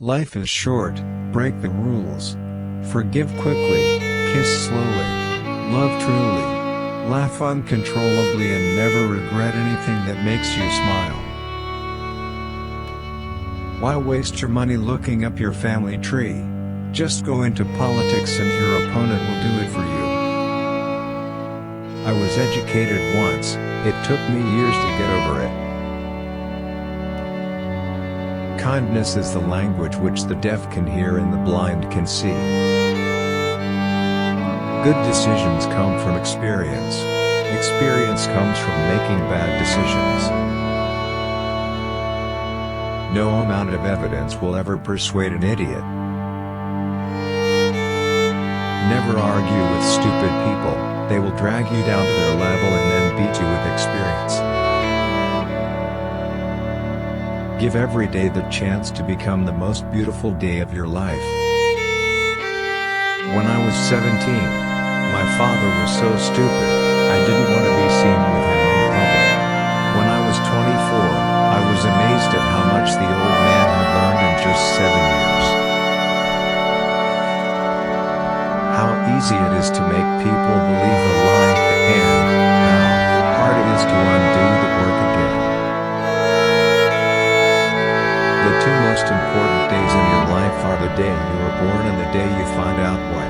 Life is short, break the rules. Forgive quickly, kiss slowly, love truly, laugh uncontrollably and never regret anything that makes you smile. Why waste your money looking up your family tree? Just go into politics and your opponent will do it for you. I was educated once, it took me years to get over it. Kindness is the language which the deaf can hear and the blind can see. Good decisions come from experience. Experience comes from making bad decisions. No amount of evidence will ever persuade an idiot. Never argue with stupid people, they will drag you down to their level and then beat you with experience. Give every day the chance to become the most beautiful day of your life. When I was 17, my father was so stupid, I didn't want to be seen with him in public. When I was 24, I was amazed at how much the old man had learned in just 7 years. How easy it is to make people believe a lie, and how hard it is to undo the work again. The two most important days in your life are the day you were born and the day you find out why.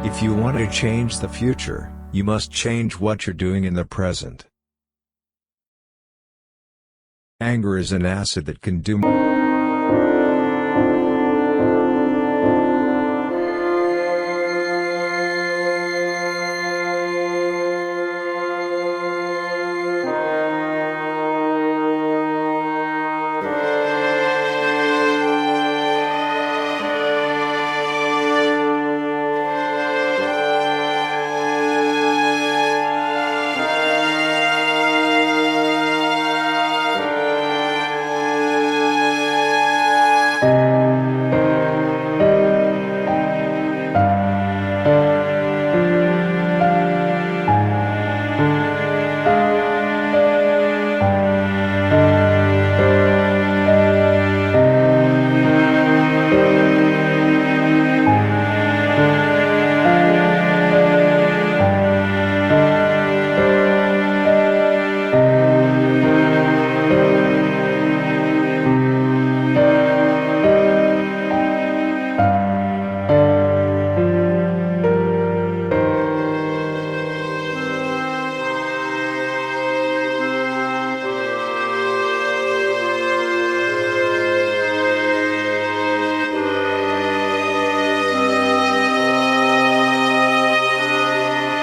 If you want to change the future, you must change what you're doing in the present. Anger is an acid that can do